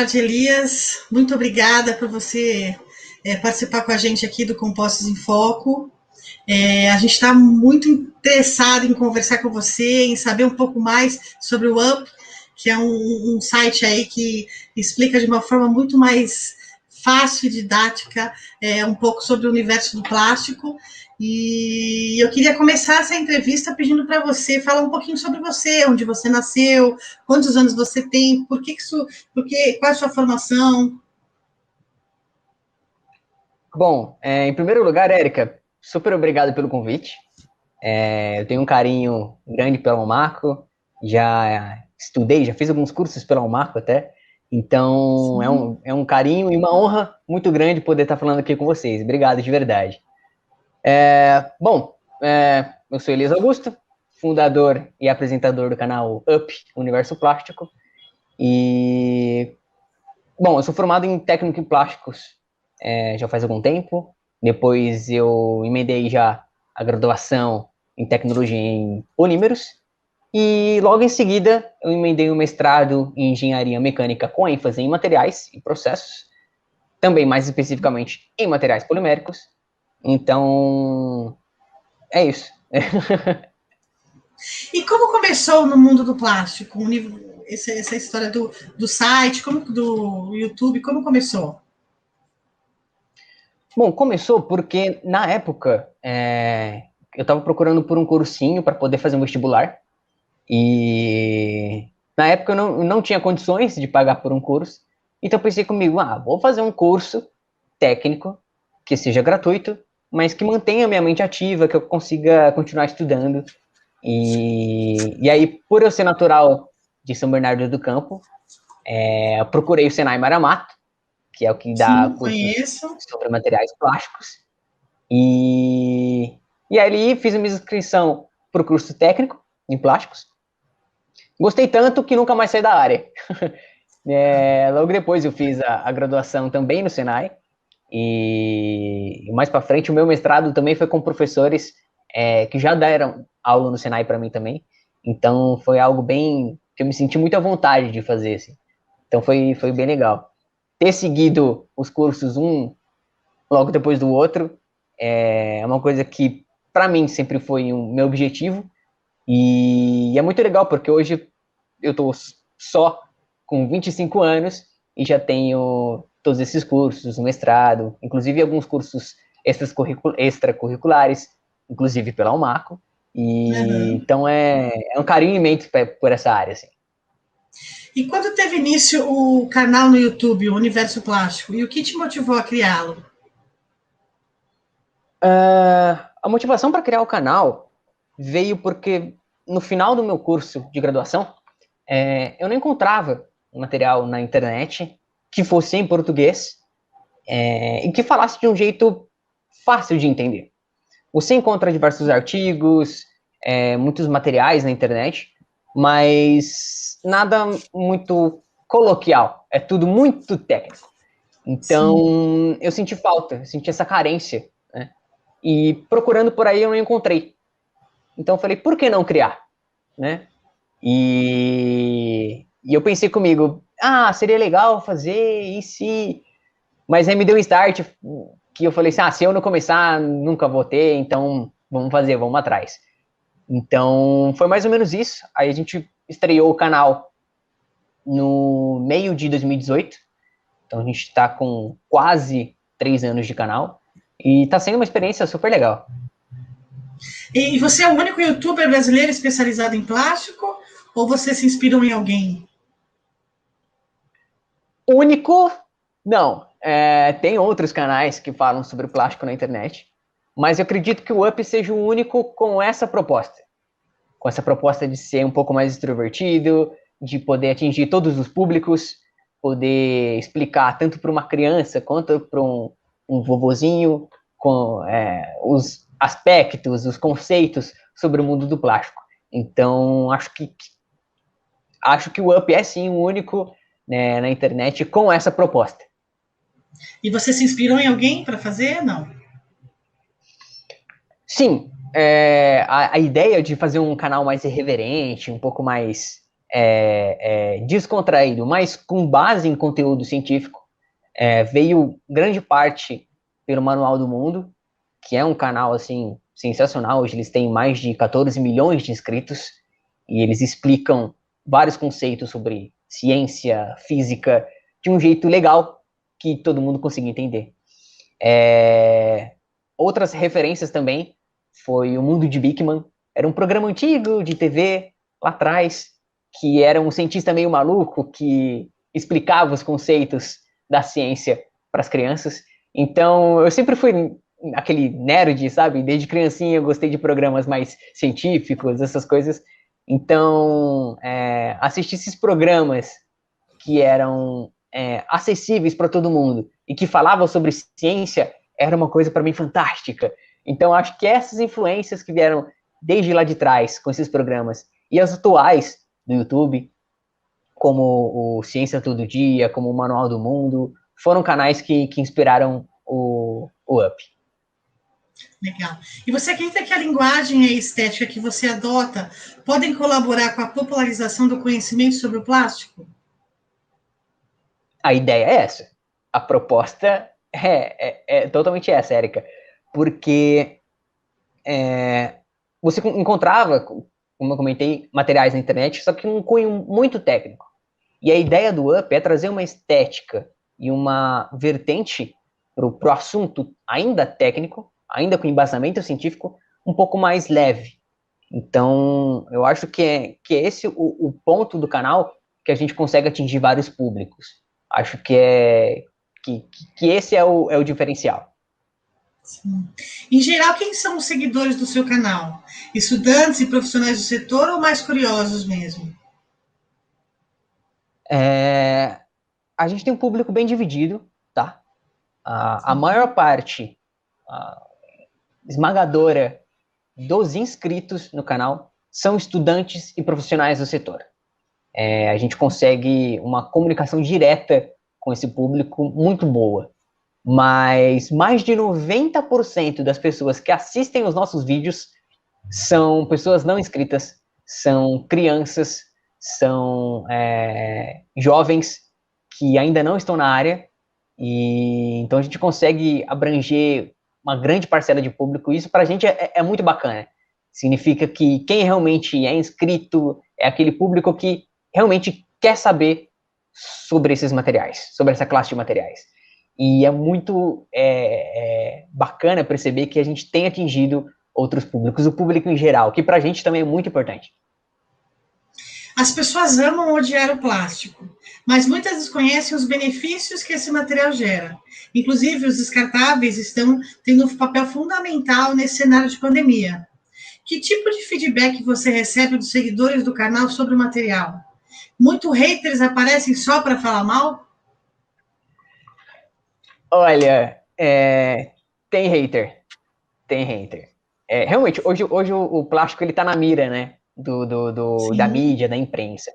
tarde, Elias. Muito obrigada por você participar com a gente aqui do Compostos em Foco. A gente está muito interessado em conversar com você, em saber um pouco mais sobre o UP, que é um site aí que explica de uma forma muito mais fácil e didática um pouco sobre o universo do plástico. E eu queria começar essa entrevista pedindo para você falar um pouquinho sobre você, onde você nasceu, quantos anos você tem, qual é a sua formação? Bom, em primeiro lugar, Érica, super obrigado pelo convite. Eu tenho um carinho grande pela Almaco, já estudei, já fiz alguns cursos pela Almaco até, então é um carinho e uma honra muito grande poder estar falando aqui com vocês. Obrigado de verdade. Eu sou Elias Augusto, fundador e apresentador do canal UP, Universo Plástico, e, eu sou formado em técnico em plásticos já faz algum tempo. Depois eu emendei já a graduação em tecnologia em polímeros. E logo em seguida eu emendei um mestrado em engenharia mecânica com ênfase em materiais e processos. Também mais especificamente em materiais poliméricos. Então, é isso. E como começou no mundo do plástico? Essa história do site, do YouTube, como começou? Bom, começou porque, na época, eu estava procurando por um cursinho para poder fazer um vestibular. E, na época, eu não tinha condições de pagar por um curso. Então, eu pensei comigo, vou fazer um curso técnico, que seja gratuito, mas que mantenha a minha mente ativa, que eu consiga continuar estudando. E aí, por eu ser natural de São Bernardo do Campo, eu procurei o Senai Maramato, que é o que dá Sim, cursos conheço. sobre materiais plásticos. E ali fiz uma inscrição para o curso técnico em plásticos. Gostei tanto que nunca mais saí da área. Logo depois eu fiz a graduação também no Senai. E mais para frente o meu mestrado também foi com professores que já deram aula no Senai para mim também. Então foi algo bem que eu me senti muito à vontade de fazer, assim. Então foi bem legal. Ter seguido os cursos um logo depois do outro é uma coisa que para mim sempre foi um meu objetivo. E é muito legal porque hoje eu estou só com 25 anos e já tenho todos esses cursos, mestrado, inclusive alguns cursos extracurriculares, inclusive pela Almaco. Então é um carinho imenso por essa área, assim. E quando teve início o canal no YouTube, o Universo Plástico, e o que te motivou a criá-lo? A motivação para criar o canal veio porque no final do meu curso de graduação, eu não encontrava material na internet que fosse em português e que falasse de um jeito fácil de entender. Você encontra diversos artigos, muitos materiais na internet, mas nada muito coloquial, é tudo muito técnico. Então, eu senti falta, eu senti essa carência, né? E procurando por aí eu não encontrei. Então, eu falei, por que não criar? Né? E eu pensei comigo, seria legal fazer, e se... Mas aí me deu um start que eu falei assim, se eu não começar, nunca vou ter, então vamos fazer, vamos atrás. Então, foi mais ou menos isso. Aí a gente estreou o canal no meio de 2018. Então, a gente está com quase 3 anos de canal. E está sendo uma experiência super legal. E você é o único youtuber brasileiro especializado em plástico? Ou você se inspirou em alguém? Único? Não. Tem outros canais que falam sobre plástico na internet. Mas eu acredito que o UP seja o único com essa proposta. Com essa proposta de ser um pouco mais extrovertido, de poder atingir todos os públicos, poder explicar tanto para uma criança quanto para um vovozinho com os aspectos, os conceitos sobre o mundo do plástico. Então, acho que o UP é sim o único, né, na internet com essa proposta. E você se inspirou em alguém para fazer? Não. Sim, a ideia de fazer um canal mais irreverente, um pouco mais descontraído, mas com base em conteúdo científico. Veio grande parte pelo Manual do Mundo, que é um canal, assim, sensacional. Hoje eles têm mais de 14 milhões de inscritos, e eles explicam vários conceitos sobre ciência, física, de um jeito legal, que todo mundo consiga entender. Outras referências também foi o Mundo de Bikman. Era um programa antigo de TV, lá atrás, que era um cientista meio maluco, que explicava os conceitos da ciência para as crianças. Então, eu sempre fui aquele nerd, sabe? Desde criancinha eu gostei de programas mais científicos, essas coisas. Então, assistir esses programas que eram acessíveis para todo mundo e que falavam sobre ciência era uma coisa para mim fantástica. Então, acho que essas influências que vieram desde lá de trás com esses programas e as atuais do YouTube, como o Ciência Todo Dia, como o Manual do Mundo, foram canais que inspiraram o UP. Legal. E você acredita que a linguagem e a estética que você adota podem colaborar com a popularização do conhecimento sobre o plástico? A ideia é essa. A proposta é totalmente essa, Érica. Porque você encontrava, como eu comentei, materiais na internet, só que um cunho muito técnico. E a ideia do UP é trazer uma estética e uma vertente para o assunto ainda técnico, ainda com embasamento científico, um pouco mais leve. Então, eu acho que é esse o ponto do canal que a gente consegue atingir vários públicos. Acho que esse é o diferencial. Sim. Em geral, quem são os seguidores do seu canal? Estudantes e profissionais do setor ou mais curiosos mesmo? A gente tem um público bem dividido, tá? A maior parte esmagadora dos inscritos no canal são estudantes e profissionais do setor. A gente consegue uma comunicação direta com esse público muito boa. Mas mais de 90% das pessoas que assistem os nossos vídeos são pessoas não inscritas, são crianças, são jovens que ainda não estão na área, e então a gente consegue abranger uma grande parcela de público. Isso para a gente é muito bacana. Significa que quem realmente é inscrito é aquele público que realmente quer saber sobre esses materiais, sobre essa classe de materiais. E é muito bacana perceber que a gente tem atingido outros públicos, o público em geral, que pra gente também é muito importante. As pessoas amam odiar o plástico, mas muitas desconhecem os benefícios que esse material gera. Inclusive, os descartáveis estão tendo um papel fundamental nesse cenário de pandemia. Que tipo de feedback você recebe dos seguidores do canal sobre o material? Muitos haters aparecem só para falar mal? Olha, tem hater. Tem hater. Realmente, hoje o plástico ele tá na mira, né? Da mídia, da imprensa.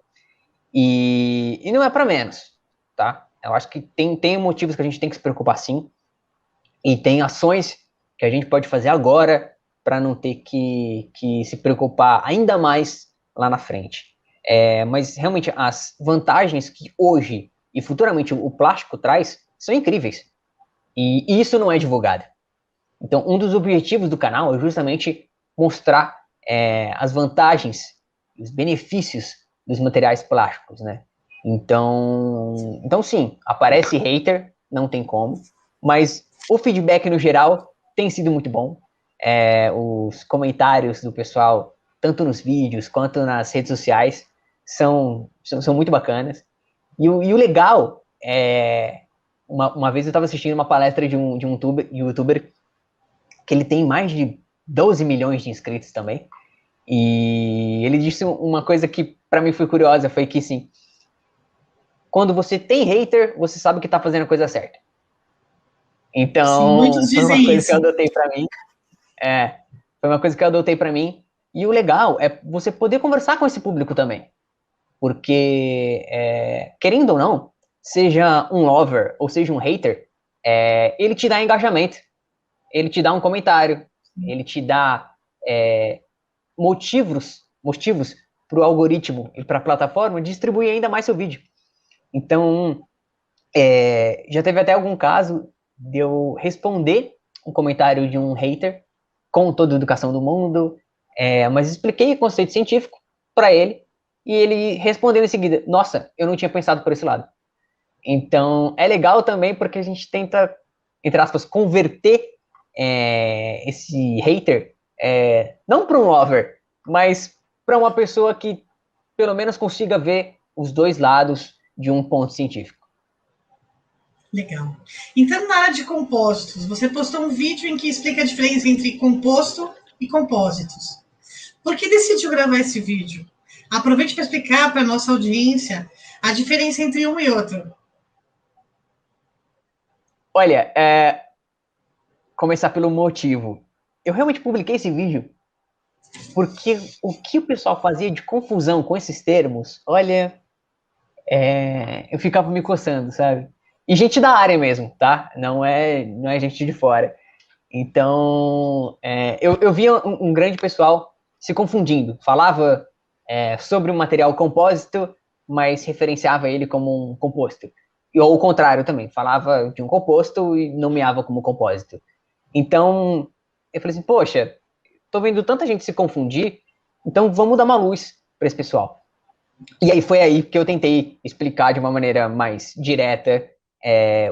E não é para menos, tá? Eu acho que tem motivos que a gente tem que se preocupar sim. E tem ações que a gente pode fazer agora para não ter que se preocupar ainda mais lá na frente. Mas realmente as vantagens que hoje e futuramente o plástico traz são incríveis. E isso não é divulgado. Então, um dos objetivos do canal é justamente mostrar as vantagens, os benefícios dos materiais plásticos, né? Então sim, aparece hater, não tem como, mas o feedback no geral tem sido muito bom. Os comentários do pessoal, tanto nos vídeos quanto nas redes sociais, são muito bacanas. E o legal uma vez eu estava assistindo uma palestra de um youtuber que ele tem mais de 12 milhões de inscritos também, e ele disse uma coisa que para mim foi curiosa, foi que assim, quando você tem hater, você sabe que tá fazendo a coisa certa. Então, sim, muitos dizem foi uma coisa isso. que eu adotei para mim. Foi uma coisa que eu adotei para mim, e o legal é você poder conversar com esse público também, porque querendo ou não, seja um lover ou seja um hater, ele te dá engajamento, ele te dá um comentário, ele te dá motivos para o algoritmo e para a plataforma distribuir ainda mais seu vídeo. Então, já teve até algum caso de eu responder um comentário de um hater com toda a educação do mundo, mas expliquei o conceito científico para ele, e ele respondeu em seguida, nossa, eu não tinha pensado por esse lado. Então, é legal também porque a gente tenta, entre aspas, converter esse hater, não para um lover, mas para uma pessoa que pelo menos consiga ver os dois lados de um ponto científico. Legal. Então, na área de compostos, você postou um vídeo em que explica a diferença entre composto e compósitos. Por que decidiu gravar esse vídeo? Aproveite para explicar para a nossa audiência a diferença entre um e outro. Olha, começar pelo motivo. Eu realmente publiquei esse vídeo porque o que o pessoal fazia de confusão com esses termos, olha, eu ficava me coçando, sabe? E gente da área mesmo, tá? Não é gente de fora. Então, eu via um grande pessoal se confundindo. Falava sobre um material compósito, mas referenciava ele como um composto. Ou o contrário também, falava de um composto e nomeava como compósito. Então, eu falei assim, poxa, tô vendo tanta gente se confundir, então vamos dar uma luz para esse pessoal. E aí foi aí que eu tentei explicar de uma maneira mais direta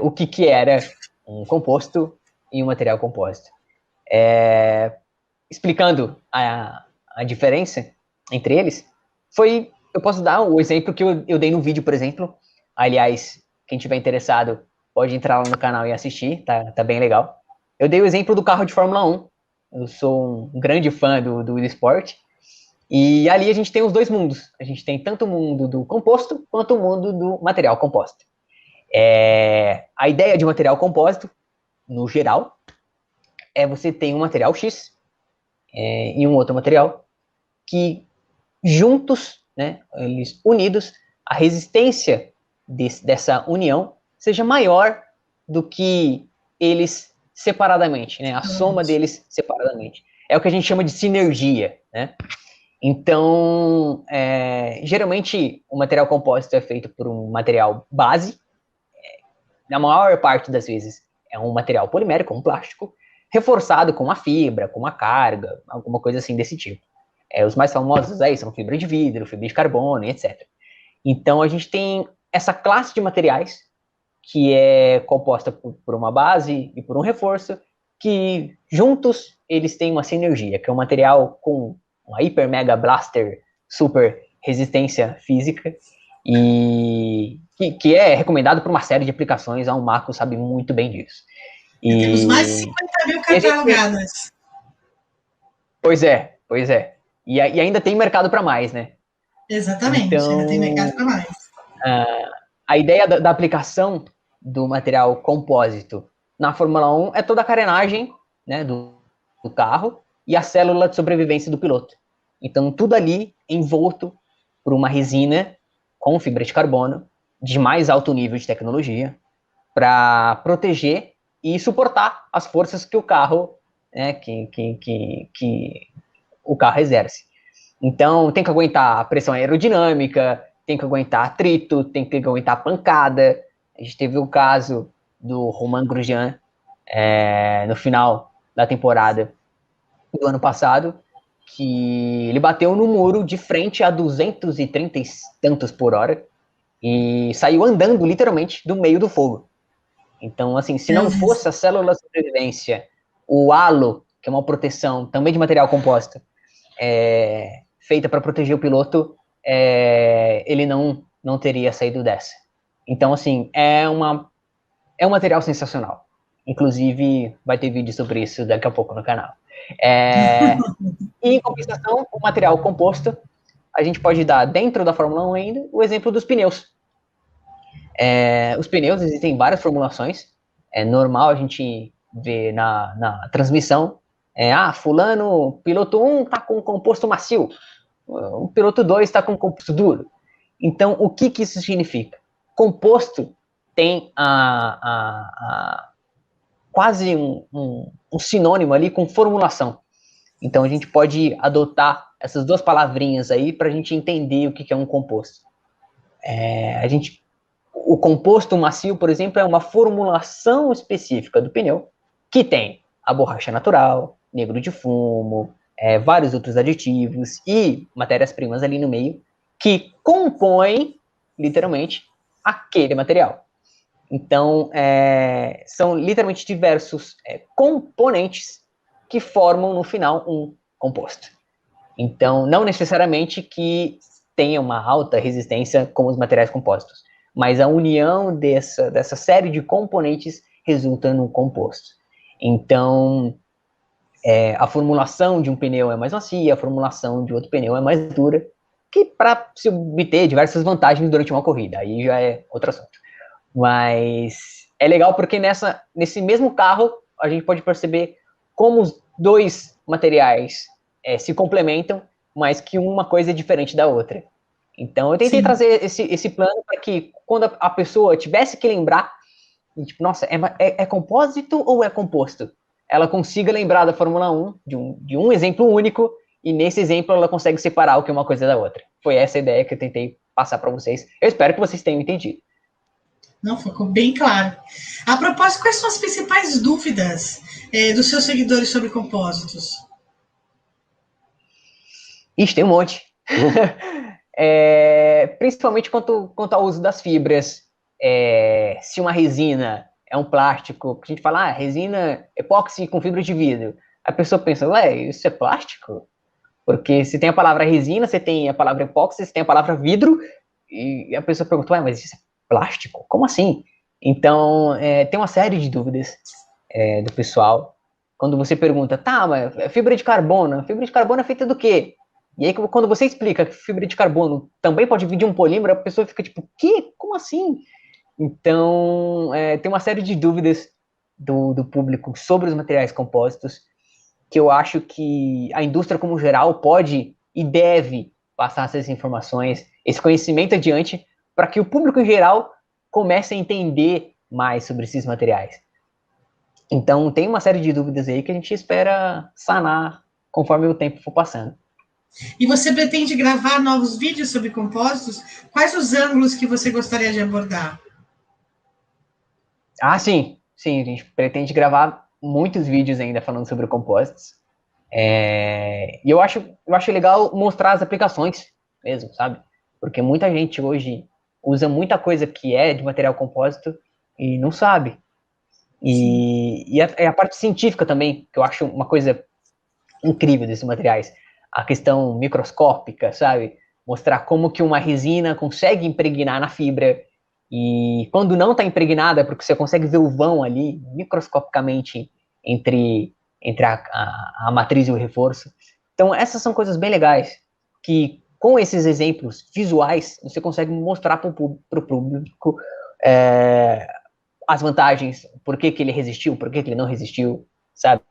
o que era um composto e um material compósito. Explicando a diferença entre eles, eu posso dar o exemplo que eu dei no vídeo, por exemplo. Aliás, quem tiver interessado pode entrar lá no canal e assistir, tá bem legal. Eu dei o exemplo do carro de Fórmula 1. Eu sou um grande fã do esporte. E ali a gente tem os dois mundos. A gente tem tanto o mundo do composto quanto o mundo do material composto. A ideia de material compósito, no geral, você tem um material X e um outro material que juntos, né, eles unidos, a resistência dessa união seja maior do que eles separadamente, né, a soma deles separadamente. É o que a gente chama de sinergia, né? Então, geralmente, o material compósito é feito por um material base, na maior parte das vezes é um material polimérico, um plástico, reforçado com uma fibra, com uma carga, alguma coisa assim desse tipo. Os mais famosos aí são fibra de vidro, fibra de carbono, etc. Então, a gente tem essa classe de materiais que é composta por uma base e por um reforço, que juntos eles têm uma sinergia, que é um material com uma hiper mega blaster super resistência física e que é recomendado por uma série de aplicações. A Umaco sabe muito bem disso. Temos mais de 50 mil catalogadas. Pois é. E ainda tem mercado para mais, né? Exatamente, então, ainda tem mercado para mais. A ideia da aplicação do material compósito na Fórmula 1 é toda a carenagem, né, do carro e a célula de sobrevivência do piloto. Então, tudo ali envolto por uma resina com fibra de carbono de mais alto nível de tecnologia para proteger e suportar as forças que o carro, né, que o carro exerce. Então, tem que aguentar a pressão aerodinâmica, tem que aguentar atrito, tem que aguentar pancada. A gente teve o caso do Romain Grosjean no final da temporada do ano passado, que ele bateu no muro de frente a 230 e tantos por hora e saiu andando literalmente do meio do fogo. Então, assim, se não fosse a célula de sobrevivência, o halo, que é uma proteção também de material composto, feita para proteger o piloto, ele não teria saído dessa. Então, assim, é um material sensacional. Inclusive, vai ter vídeo sobre isso daqui a pouco no canal. E, em compensação, o material composto, a gente pode dar, dentro da Fórmula 1 ainda, o exemplo dos pneus. Os pneus, existem várias formulações. É normal a gente ver na transmissão, fulano, piloto 1 está com composto macio, o piloto 2 está com composto duro. Então, o que isso significa? Composto tem quase um sinônimo ali com formulação. Então a gente pode adotar essas duas palavrinhas aí para a gente entender o que é um composto. O composto macio, por exemplo, é uma formulação específica do pneu que tem a borracha natural, negro de fumo, vários outros aditivos e matérias-primas ali no meio que compõem, literalmente, aquele material. Então, são literalmente diversos componentes que formam, no final, um composto. Então, não necessariamente que tenha uma alta resistência como os materiais compostos, mas a união dessa série de componentes resulta num composto. Então, a formulação de um pneu é mais macia, a formulação de outro pneu é mais dura, que para se obter diversas vantagens durante uma corrida, aí já é outro assunto. Mas é legal porque nesse mesmo carro a gente pode perceber como os dois materiais se complementam, mas que uma coisa é diferente da outra. Então eu tentei trazer esse plano para que quando a pessoa tivesse que lembrar, tipo, nossa, é compósito ou é composto? Ela consiga lembrar da Fórmula 1, de um exemplo único, e nesse exemplo ela consegue separar o que é uma coisa da outra. Foi essa a ideia que eu tentei passar para vocês. Eu espero que vocês tenham entendido. Não, ficou bem claro. A propósito, quais são as principais dúvidas dos seus seguidores sobre compósitos? Ixi, tem um monte. Principalmente quanto ao uso das fibras. Se uma resina é um plástico, a gente fala, resina epóxi com fibra de vidro. A pessoa pensa, ué, isso é plástico? Porque se tem a palavra resina, você tem a palavra epóxi, você tem a palavra vidro, e a pessoa pergunta, ué, mas isso é plástico? Como assim? Então, tem uma série de dúvidas do pessoal. Quando você pergunta, tá, mas fibra de carbono é feita do quê? E aí, quando você explica que fibra de carbono também pode vir de um polímero, a pessoa fica tipo, quê? Como assim? Então, tem uma série de dúvidas do público sobre os materiais compostos, que eu acho que a indústria como geral pode e deve passar essas informações, esse conhecimento adiante, para que o público em geral comece a entender mais sobre esses materiais. Então, tem uma série de dúvidas aí que a gente espera sanar conforme o tempo for passando. E você pretende gravar novos vídeos sobre compósitos? Quais os ângulos que você gostaria de abordar? Ah, sim, a gente pretende gravar muitos vídeos ainda falando sobre compósitos. E eu acho legal mostrar as aplicações mesmo, sabe? Porque muita gente hoje usa muita coisa que é de material compósito e não sabe. E a parte científica também, que eu acho uma coisa incrível desses materiais. A questão microscópica, sabe? Mostrar como que uma resina consegue impregnar na fibra e quando não está impregnada, porque você consegue ver o vão ali, microscopicamente, entre a matriz e o reforço. Então, essas são coisas bem legais, que com esses exemplos visuais, você consegue mostrar para o público as vantagens, por que ele resistiu, por que ele não resistiu, sabe?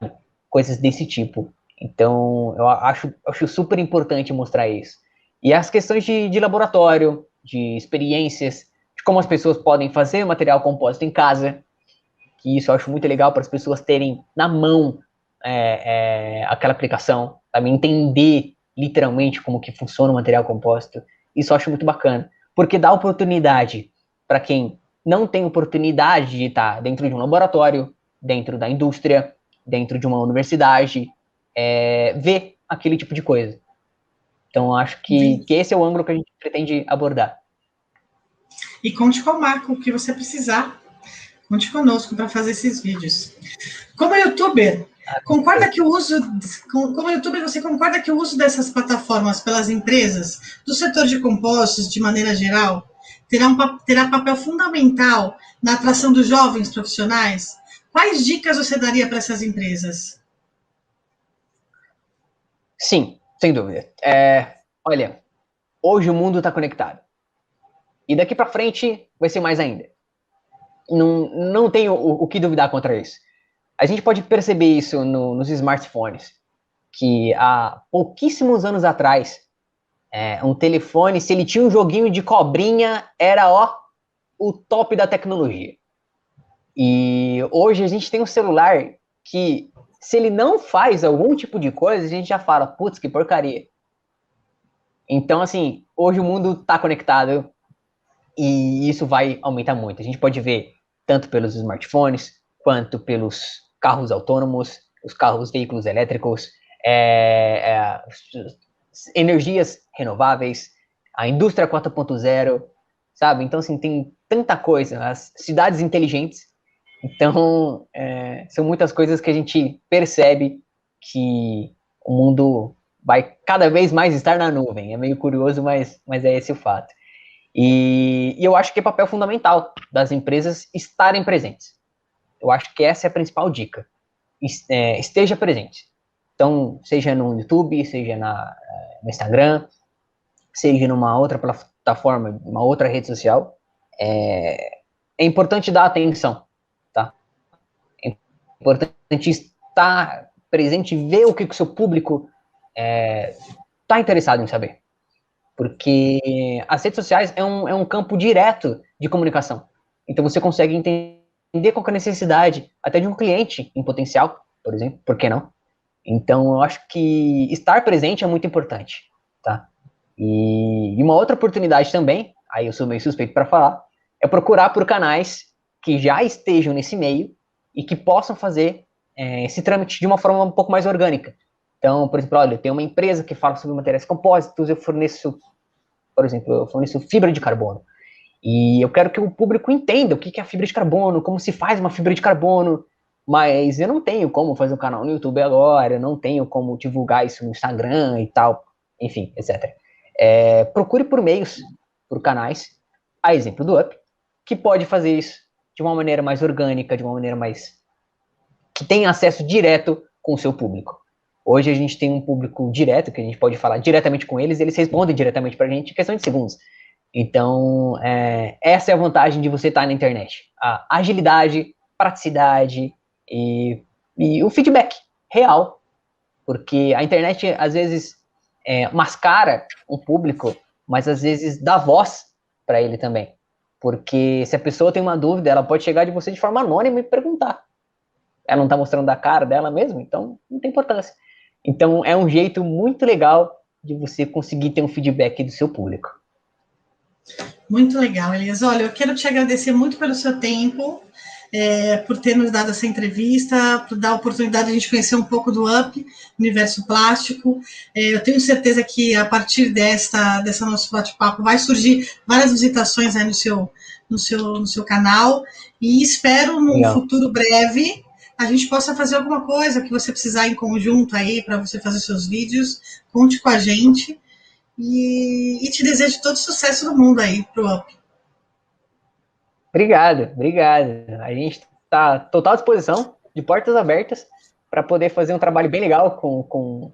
Coisas desse tipo. Então, eu acho super importante mostrar isso. E as questões de laboratório, de experiências, de como as pessoas podem fazer material composto em casa, que isso eu acho muito legal para as pessoas terem na mão aquela aplicação, sabe? Entender literalmente como que funciona o material composto. Isso eu acho muito bacana, porque dá oportunidade para quem não tem oportunidade de estar dentro de um laboratório, dentro da indústria, dentro de uma universidade, ver aquele tipo de coisa. Então, acho que esse é o ângulo que a gente pretende abordar. E conte com o Marco, o que você precisar. Conte conosco para fazer esses vídeos. Como youtuber, concorda que o uso, como youtuber, você concorda que o uso dessas plataformas pelas empresas do setor de compostos, de maneira geral, terá papel fundamental na atração dos jovens profissionais? Quais dicas você daria para essas empresas? Sim, sem dúvida. Olha, hoje o mundo está conectado. E daqui para frente vai ser mais ainda. Não tenho o que duvidar contra isso. A gente pode perceber isso nos smartphones, que há pouquíssimos anos atrás, um telefone, se ele tinha um joguinho de cobrinha, era o top da tecnologia. E hoje a gente tem um celular que, se ele não faz algum tipo de coisa, a gente já fala, putz, que porcaria. Então, assim, hoje o mundo está conectado e isso vai aumentar muito. A gente pode ver tanto pelos smartphones, quanto pelos carros autônomos, os veículos elétricos, energias renováveis, a indústria 4.0, sabe? Então, assim, tem tanta coisa, as cidades inteligentes. Então, são muitas coisas que a gente percebe que o mundo vai cada vez mais estar na nuvem. É meio curioso, mas é esse o fato. E eu acho que é papel fundamental das empresas estarem presentes. Eu acho que essa é a principal dica. Esteja presente. Então, seja no YouTube, seja no Instagram, seja numa outra plataforma, uma outra rede social, é importante dar atenção, tá? É importante estar presente e ver o que o seu público está interessado em saber. Porque as redes sociais é um campo direto de comunicação. Então, você consegue entender qual é a necessidade, até de um cliente em potencial, por exemplo, por que não? Então, eu acho que estar presente é muito importante, tá? E uma outra oportunidade também, aí eu sou meio suspeito para falar, é procurar por canais que já estejam nesse meio e que possam fazer esse trâmite de uma forma um pouco mais orgânica. Então, por exemplo, olha, eu tenho uma empresa que fala sobre materiais compósitos, eu forneço, por exemplo, eu forneço fibra de carbono. E eu quero que o público entenda o que é a fibra de carbono, como se faz uma fibra de carbono, mas eu não tenho como fazer um canal no YouTube agora, eu não tenho como divulgar isso no Instagram e tal, enfim, etc. Procure por meios, por canais, a exemplo do Up, que pode fazer isso de uma maneira mais orgânica, de uma maneira mais que tenha acesso direto com o seu público. Hoje a gente tem um público direto, que a gente pode falar diretamente com eles, e eles respondem diretamente para a gente em questão de segundos. Então, essa é a vantagem de você estar na internet. A agilidade, praticidade e o feedback real. Porque a internet, às vezes, mascara um público, mas às vezes dá voz para ele também. Porque se a pessoa tem uma dúvida, ela pode chegar de você de forma anônima e perguntar. Ela não está mostrando a cara dela mesmo, então não tem importância. Então, é um jeito muito legal de você conseguir ter um feedback do seu público. Muito legal, Elias. Olha, eu quero te agradecer muito pelo seu tempo, por ter nos dado essa entrevista, por dar a oportunidade de a gente conhecer um pouco do UP, Universo Plástico. Eu tenho certeza que a partir dessa nosso bate-papo vai surgir várias visitações aí no seu canal e espero num futuro breve a gente possa fazer alguma coisa que você precisar em conjunto aí para você fazer seus vídeos. Conte com a gente. E te desejo todo o sucesso do mundo aí pro UP. Obrigado. A gente está à total disposição, de portas abertas, para poder fazer um trabalho bem legal com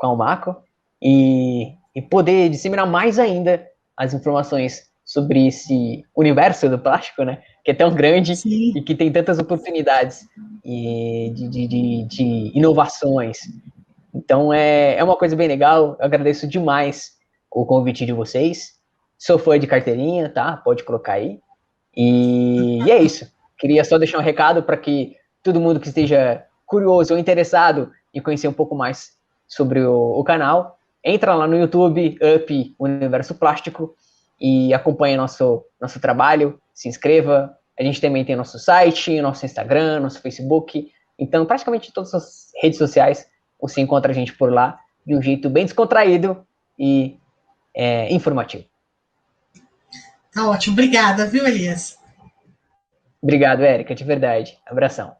a Almaco e poder disseminar mais ainda as informações sobre esse universo do plástico, né? Que é tão grande. Sim. E que tem tantas oportunidades de inovações. Então, é uma coisa bem legal. Eu agradeço demais o convite de vocês. Sou fã de carteirinha, tá? Pode colocar aí. E é isso. Queria só deixar um recado para que todo mundo que esteja curioso ou interessado em conhecer um pouco mais sobre o canal, entra lá no YouTube, UP Universo Plástico, e acompanhe nosso trabalho, se inscreva. A gente também tem nosso site, nosso Instagram, nosso Facebook. Então, praticamente todas as redes sociais, você encontra a gente por lá, de um jeito bem descontraído e informativo. Tá ótimo. Obrigada, viu, Elias? Obrigado, Érica, de verdade. Abração.